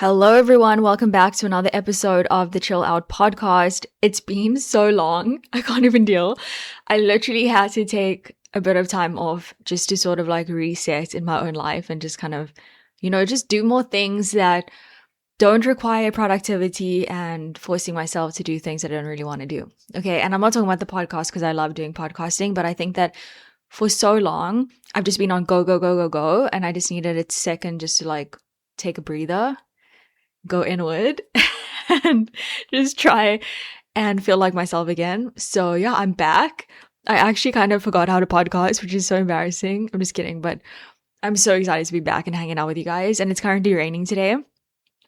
Hello, everyone. Welcome back to another episode of the Chill Out podcast. It's been so long. I can't even deal. I literally had to take a bit of time off just to sort of like reset in my own life and just kind of, just do more things that don't require productivity and forcing myself to do things that I don't really want to do. Okay. And I'm not talking about the podcast because I love doing podcasting, but I think that for so long, I've just been on go, go, go, go, go. And I just needed a second just to like take a breather, go inward and just try and feel like myself again. So yeah, I'm back. I actually kind of forgot how to podcast, which is so embarrassing. I'm just kidding, but I'm so excited to be back and hanging out with you guys. And it's currently raining today,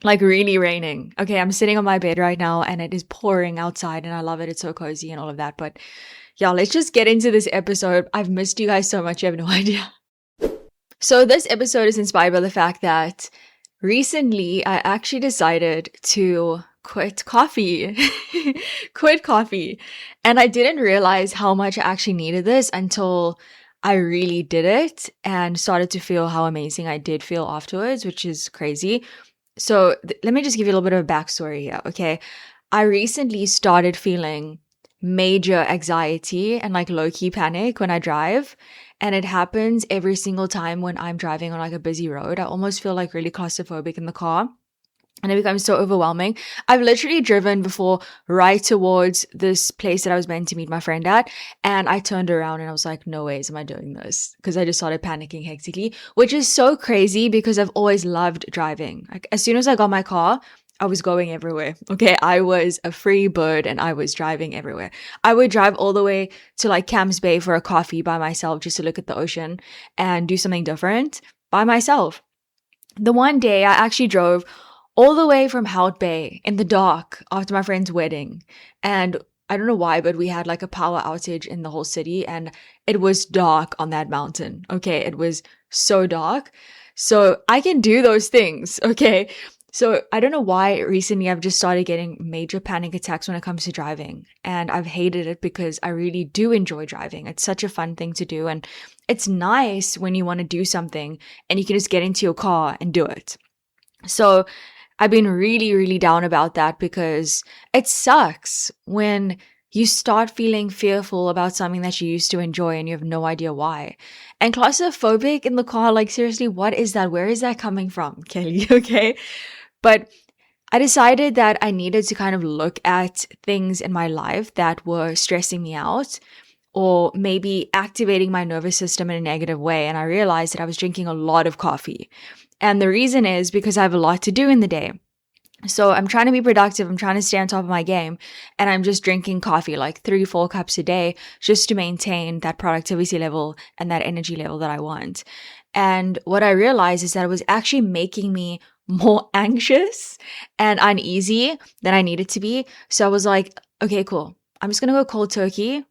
like really raining. Okay, I'm sitting on my bed right now and it is pouring outside and I love it. It's so cozy and all of that. But yeah, let's just get into this episode. I've missed you guys so much. You have no idea. So this episode is inspired by the fact that recently, I actually decided to quit coffee. Quit coffee. And I didn't realize how much I actually needed this until I really did it and started to feel how amazing I did feel afterwards, which is crazy. So let me just give you a little bit of a backstory here, okay? I recently started feeling major anxiety and like low-key panic when I drive. And it happens every single time when I'm driving on like a busy road. I almost feel like really claustrophobic in the car. And it becomes so overwhelming. I've literally driven before right towards this place that I was meant to meet my friend at. And I turned around and I was like, no ways am I doing this. Because I just started panicking hectically, which is so crazy because I've always loved driving. Like as soon as I got my car, I was going everywhere. Okay. I was a free bird and I was driving everywhere. I would drive all the way to like Camps Bay for a coffee by myself just to look at the ocean and do something different by myself. The one day I actually drove all the way from Hout Bay in the dark after my friend's wedding. And I don't know why, but we had like a power outage in the whole city and it was dark on that mountain. Okay. It was so dark. So I can do those things. Okay. So I don't know why recently I've just started getting major panic attacks when it comes to driving. And I've hated it because I really do enjoy driving. It's such a fun thing to do. And it's nice when you want to do something and you can just get into your car and do it. So I've been really, really down about that because it sucks when you start feeling fearful about something that you used to enjoy and you have no idea why. And claustrophobic in the car, like seriously, what is that? Where is that coming from, Kelly? Okay. But I decided that I needed to kind of look at things in my life that were stressing me out or maybe activating my nervous system in a negative way. And I realized that I was drinking a lot of coffee. And the reason is because I have a lot to do in the day. So I'm trying to be productive. I'm trying to stay on top of my game. And I'm just drinking coffee, like 3-4 cups a day, just to maintain that productivity level and that energy level that I want. And what I realized is that it was actually making me more anxious and uneasy than I needed to be. So I was like, okay, cool. I'm just going to go cold turkey.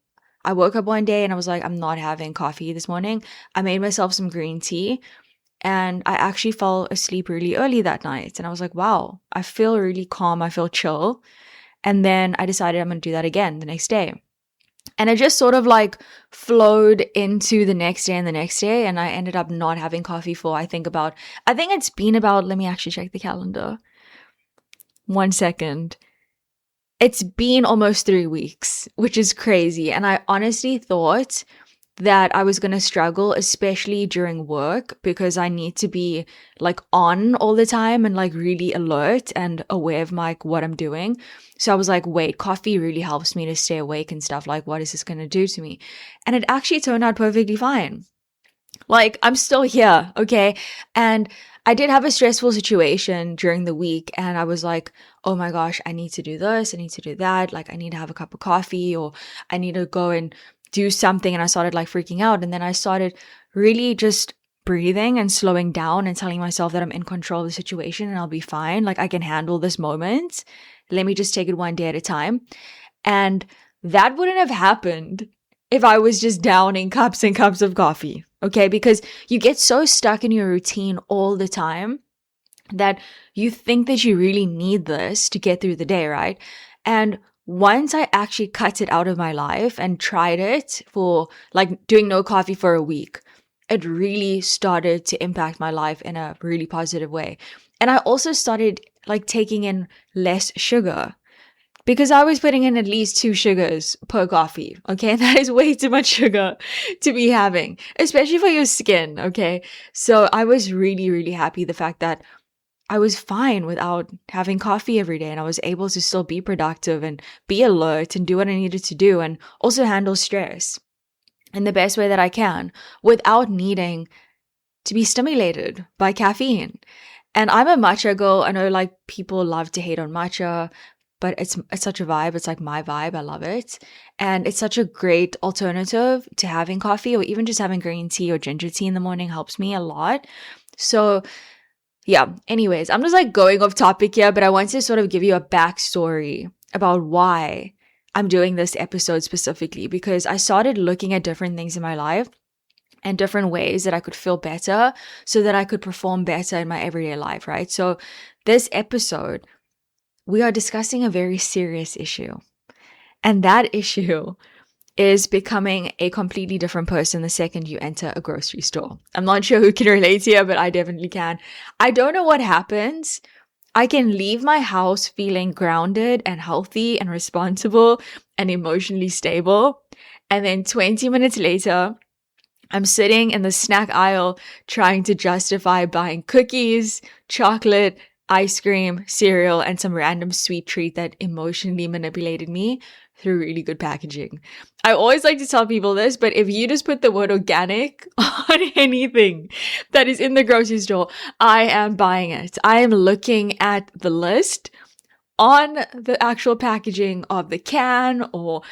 I woke up one day and I was like, I'm not having coffee this morning. I made myself some green tea and I actually fell asleep really early that night. And I was like, wow, I feel really calm. I feel chill. And then I decided I'm going to do that again the next day. And it just sort of like flowed into the next day and the next day. And I ended up not having coffee for, I think it's been about, let me actually check the calendar. 1 second. It's been almost 3 weeks, which is crazy. And I honestly thought that I was going to struggle, especially during work, because I need to be like on all the time and like really alert and aware of like what I'm doing. So I was like, wait, coffee really helps me to stay awake and stuff. Like, what is this going to do to me? And it actually turned out perfectly fine. Like, I'm still here. Okay. And I did have a stressful situation during the week and I was like, oh my gosh, I need to do this. I need to do that. Like, I need to have a cup of coffee or I need to go and do something. And I started like freaking out. And then I started really just breathing and slowing down and telling myself that I'm in control of the situation and I'll be fine. Like, I can handle this moment. Let me just take it one day at a time. And that wouldn't have happened if I was just downing cups and cups of coffee. Okay. Because you get so stuck in your routine all the time that you think that you really need this to get through the day, right? And once I actually cut it out of my life and tried it for like doing no coffee for a week, it really started to impact my life in a really positive way. And I also started like taking in less sugar. Because I was putting in at least 2 sugars per coffee, okay? That is way too much sugar to be having, especially for your skin, okay? So I was really, really happy the fact that I was fine without having coffee every day, and I was able to still be productive and be alert and do what I needed to do and also handle stress in the best way that I can without needing to be stimulated by caffeine. And I'm a matcha girl. I know like people love to hate on matcha, but it's such a vibe. It's like my vibe. I love it. And it's such a great alternative to having coffee, or even just having green tea or ginger tea in the morning helps me a lot. So yeah, anyways, I'm just like going off topic here, but I want to sort of give you a backstory about why I'm doing this episode specifically, because I started looking at different things in my life and different ways that I could feel better so that I could perform better in my everyday life, right? So this episode, we are discussing a very serious issue. And that issue is becoming a completely different person the second you enter a grocery store. I'm not sure who can relate here, but I definitely can. I don't know what happens. I can leave my house feeling grounded and healthy and responsible and emotionally stable. And then 20 minutes later, I'm sitting in the snack aisle trying to justify buying cookies, chocolate, ice cream, cereal, and some random sweet treat that emotionally manipulated me through really good packaging. I always like to tell people this, but if you just put the word organic on anything that is in the grocery store, I am buying it. I am looking at the list on the actual packaging of the can or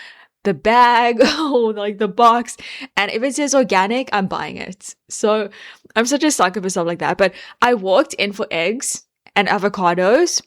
the bag or like the box, and if it says organic, I'm buying it. So I'm such a sucker for stuff like that. But I walked in for eggs and avocados,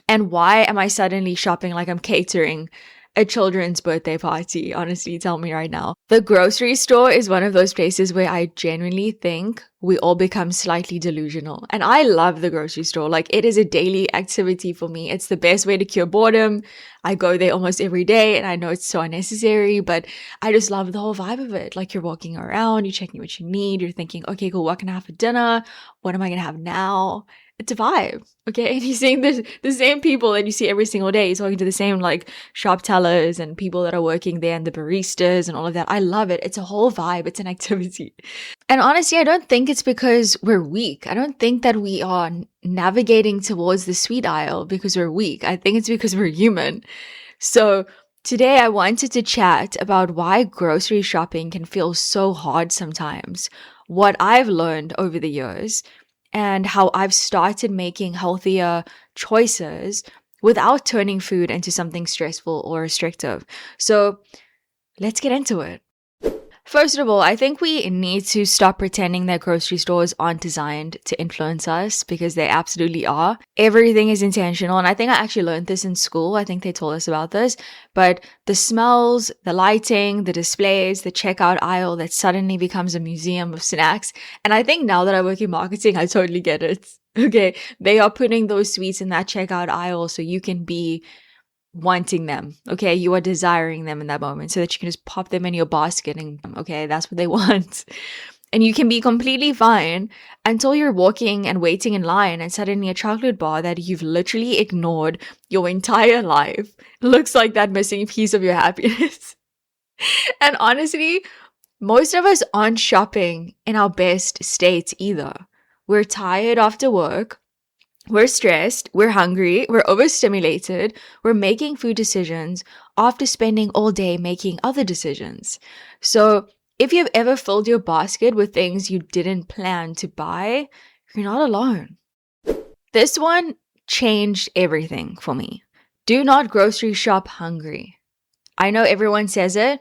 and why am I suddenly shopping like I'm catering a children's birthday party? Honestly, tell me right now. The grocery store is one of those places where I genuinely think we all become slightly delusional. And I love the grocery store. Like, it is a daily activity for me. It's the best way to cure boredom. I go there almost every day, and I know it's so unnecessary, but I just love the whole vibe of it. Like, you're walking around, you're checking what you need, you're thinking, okay, cool, what can I have for dinner? What am I going to have now? It's a vibe, okay? And you're seeing the same people that you see every single day. You're talking to the same like shop tellers and people that are working there and the baristas and all of that. I love it. It's a whole vibe. It's an activity. And honestly, I don't think it's because we're weak. I don't think that we are navigating towards the sweet aisle because we're weak. I think it's because we're human. So today I wanted to chat about why grocery shopping can feel so hard sometimes, what I've learned over the years, and how I've started making healthier choices without turning food into something stressful or restrictive. So let's get into it. First of all, I think we need to stop pretending that grocery stores aren't designed to influence us, because they absolutely are. Everything is intentional. And I think I actually learned this in school. I think they told us about this. But the smells, the lighting, the displays, the checkout aisle that suddenly becomes a museum of snacks. And I think now that I work in marketing, I totally get it. Okay. They are putting those sweets in that checkout aisle so you can be wanting them. Okay. You are desiring them in that moment so that you can just pop them in your basket and, okay, that's what they want. And you can be completely fine until you're walking and waiting in line and suddenly a chocolate bar that you've literally ignored your entire life looks like that missing piece of your happiness. And honestly, most of us aren't shopping in our best states either. We're tired after work. We're stressed, we're hungry, we're overstimulated, we're making food decisions after spending all day making other decisions. So if you've ever filled your basket with things you didn't plan to buy, you're not alone. This one changed everything for me. Do not grocery shop hungry. I know everyone says it,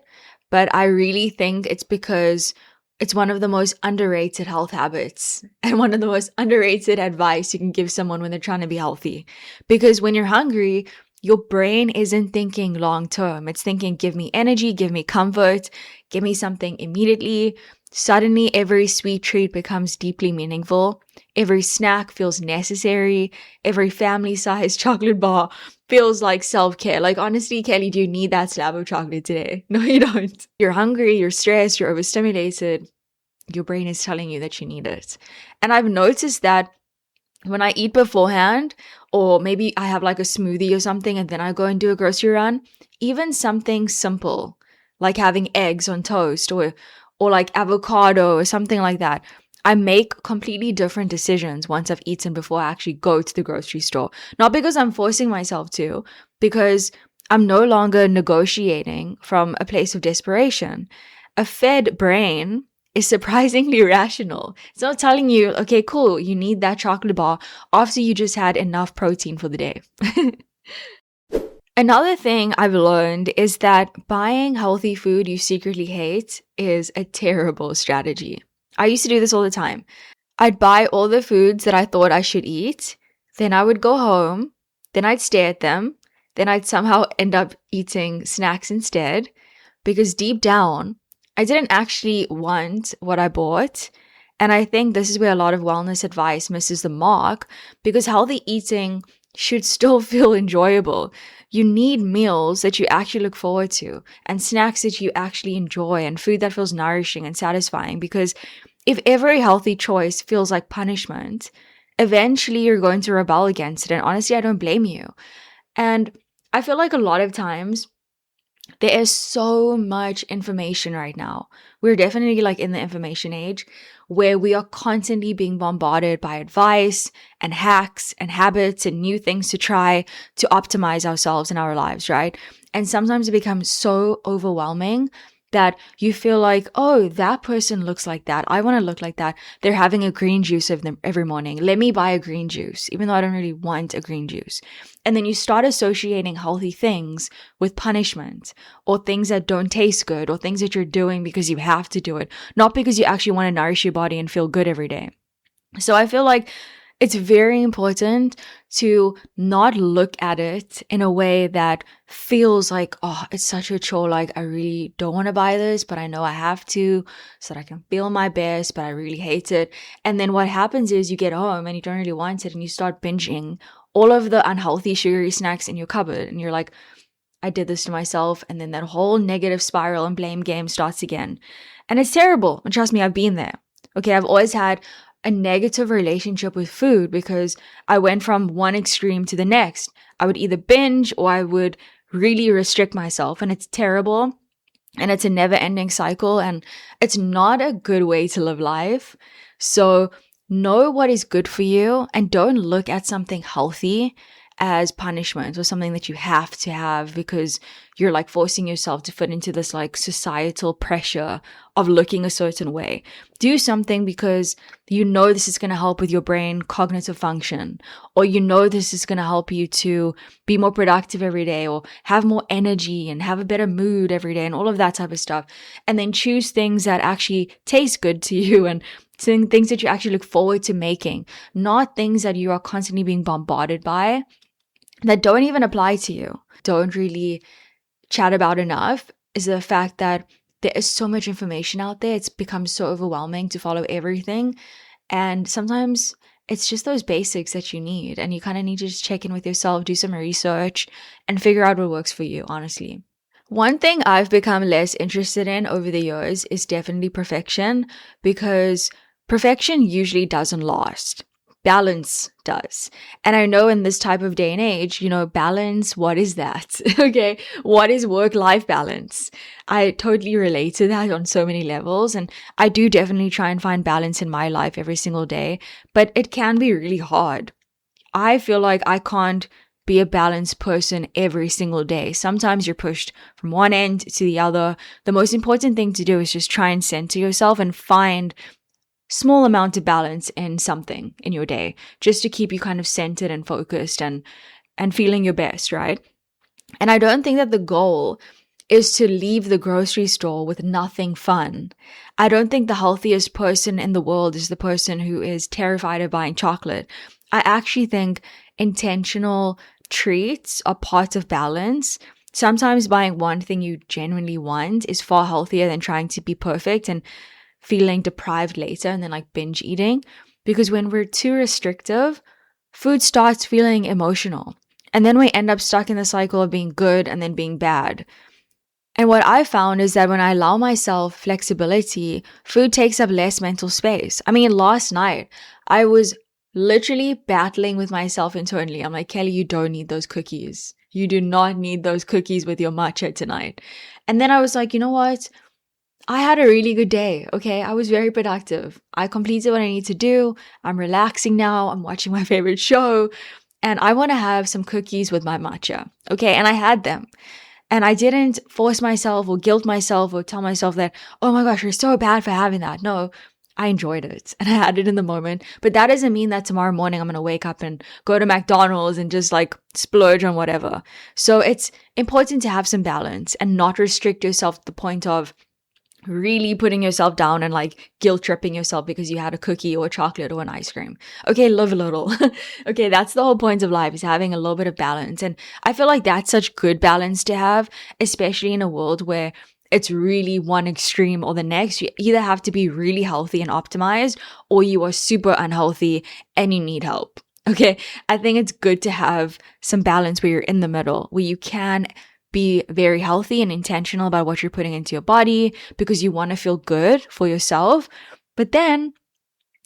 but I really think it's because it's one of the most underrated health habits and one of the most underrated advice you can give someone when they're trying to be healthy. Because when you're hungry, your brain isn't thinking long term. It's thinking, give me energy, give me comfort, give me something immediately. Suddenly, every sweet treat becomes deeply meaningful. Every snack feels necessary. Every family-sized chocolate bar feels like self-care. Like, honestly, Kelly, do you need that slab of chocolate today? No, you don't. You're hungry, you're stressed, you're overstimulated. Your brain is telling you that you need it. And I've noticed that When I eat beforehand, or maybe I have like a smoothie or something and then I go and do a grocery run, even something simple like having eggs on toast or like avocado or something like that. I make completely different decisions once I've eaten before I actually go to the grocery store. Not because I'm forcing myself to, because I'm no longer negotiating from a place of desperation. A fed brain is surprisingly rational. It's not telling you, okay, cool, you need that chocolate bar after you just had enough protein for the day. Another thing I've learned is that buying healthy food you secretly hate is a terrible strategy. I used to do this all the time. I'd buy all the foods that I thought I should eat, then I would go home, then I'd stare at them, then I'd somehow end up eating snacks instead, because deep down, I didn't actually want what I bought. And I think this is where a lot of wellness advice misses the mark, because healthy eating should still feel enjoyable. You need meals that you actually look forward to and snacks that you actually enjoy and food that feels nourishing and satisfying, because if every healthy choice feels like punishment, eventually you're going to rebel against it. And honestly, I don't blame you. And I feel like a lot of times there is so much information right now. We're definitely like in the information age where we are constantly being bombarded by advice and hacks and habits and new things to try to optimize ourselves in our lives, right? And sometimes it becomes so overwhelming that you feel like, oh, that person looks like that. I want to look like that. They're having a green juice every morning. Let me buy a green juice, even though I don't really want a green juice. And then you start associating healthy things with punishment or things that don't taste good or things that you're doing because you have to do it, not because you actually want to nourish your body and feel good every day. So I feel like it's very important to not look at it in a way that feels like, oh, it's such a chore. Like, I really don't want to buy this, but I know I have to so that I can feel my best, but I really hate it. And then what happens is you get home and you don't really want it and you start binging all of the unhealthy sugary snacks in your cupboard. And you're like, I did this to myself. And then that whole negative spiral and blame game starts again. And it's terrible. And trust me, I've been there. Okay, I've always had a negative relationship with food because I went from one extreme to the next. I would either binge or I would really restrict myself, and it's terrible. And it's a never ending cycle, and it's not a good way to live life. So know what is good for you and don't look at something healthy as punishment or something that you have to have because you're like forcing yourself to fit into this like societal pressure of looking a certain way. Do something because you know this is going to help with your brain cognitive function, or you know this is going to help you to be more productive every day or have more energy and have a better mood every day and all of that type of stuff. And then choose things that actually taste good to you and things that you actually look forward to making, not things that you are constantly being bombarded by that don't even apply to you. Don't really chat about enough is the fact that there is so much information out there. It's become so overwhelming to follow everything. And sometimes it's just those basics that you need. And you kind of need to just check in with yourself, do some research, and figure out what works for you, honestly. One thing I've become less interested in over the years is definitely perfection, because perfection usually doesn't last. Balance does. And I know in this type of day and age, balance, what is that? Okay. What is work-life balance? I totally relate to that on so many levels. And I do definitely try and find balance in my life every single day, but it can be really hard. I feel like I can't be a balanced person every single day. Sometimes you're pushed from one end to the other. The most important thing to do is just try and center yourself and find small amount of balance in something in your day, just to keep you kind of centered and focused and feeling your best, right? And I don't think that the goal is to leave the grocery store with nothing fun. I don't think the healthiest person in the world is the person who is terrified of buying chocolate. I actually think intentional treats are part of balance. Sometimes buying one thing you genuinely want is far healthier than trying to be perfect and feeling deprived later and then like binge eating. Because when we're too restrictive, food starts feeling emotional. And then we end up stuck in the cycle of being good and then being bad. And what I found is that when I allow myself flexibility, food takes up less mental space. I mean, last night I was literally battling with myself internally. I'm like, Kelly, you don't need those cookies. You do not need those cookies with your matcha tonight. And then I was like, you know what? I had a really good day. Okay. I was very productive. I completed what I need to do. I'm relaxing now. I'm watching my favorite show and I want to have some cookies with my matcha. Okay. And I had them. And I didn't force myself or guilt myself or tell myself that, oh my gosh, you're so bad for having that. No, I enjoyed it and I had it in the moment. But that doesn't mean that tomorrow morning I'm going to wake up and go to McDonald's and just like splurge on whatever. So it's important to have some balance and not restrict yourself to the point of really putting yourself down and like guilt tripping yourself because you had a cookie or a chocolate or an ice cream. Okay, live a little. Okay, that's the whole point of life, is having a little bit of balance. And I feel like that's such good balance to have, especially in a world where it's really one extreme or the next. You either have to be really healthy and optimized, or you are super unhealthy and you need help. Okay, I think it's good to have some balance where you're in the middle, where you can be very healthy and intentional about what you're putting into your body because you want to feel good for yourself. But then,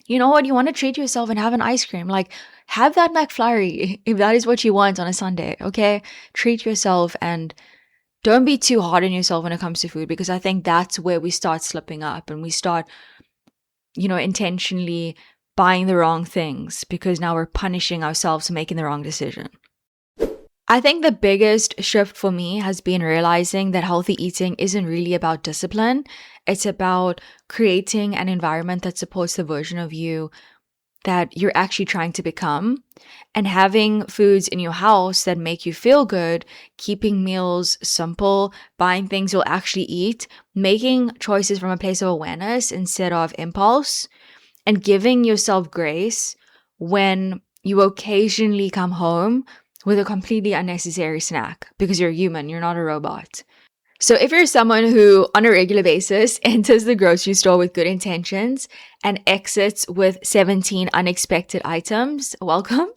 you know what? You want to treat yourself and have an ice cream. Like, have that McFlurry if that is what you want on a Sunday, okay? Treat yourself and don't be too hard on yourself when it comes to food, because I think that's where we start slipping up and we start, intentionally buying the wrong things because now we're punishing ourselves for making the wrong decision. I think the biggest shift for me has been realizing that healthy eating isn't really about discipline. It's about creating an environment that supports the version of you that you're actually trying to become, and having foods in your house that make you feel good, keeping meals simple, buying things you'll actually eat, making choices from a place of awareness instead of impulse, and giving yourself grace when you occasionally come home with a completely unnecessary snack, because you're human, you're not a robot. So if you're someone who on a regular basis enters the grocery store with good intentions and exits with 17 unexpected items, welcome.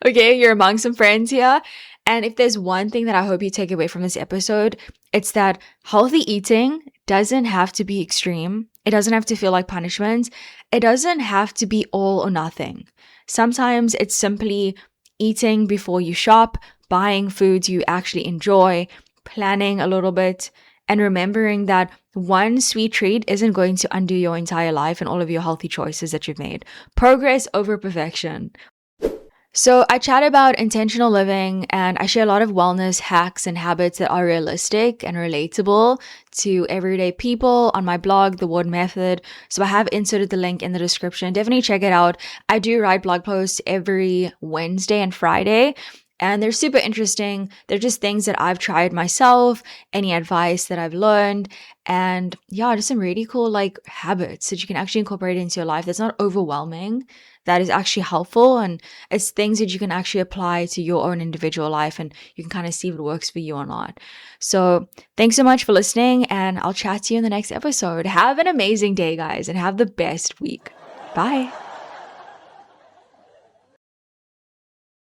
Okay, you're among some friends here. And if there's one thing that I hope you take away from this episode, it's that healthy eating doesn't have to be extreme. It doesn't have to feel like punishment. It doesn't have to be all or nothing. Sometimes it's simply eating before you shop, buying foods you actually enjoy, planning a little bit, and remembering that one sweet treat isn't going to undo your entire life and all of your healthy choices that you've made. Progress over perfection. So I chat about intentional living and I share a lot of wellness hacks and habits that are realistic and relatable to everyday people on my blog, The Ward Method. So I have inserted the link in the description. Definitely check it out. I do write blog posts every Wednesday and Friday, and they're super interesting. They're just things that I've tried myself, any advice that I've learned, and yeah, just some really cool like habits that you can actually incorporate into your life that's not overwhelming, that is actually helpful, and it's things that you can actually apply to your own individual life and you can kind of see if it works for you or not. So thanks so much for listening, and I'll chat to you in the next episode. Have an amazing day, guys, and have the best week. Bye.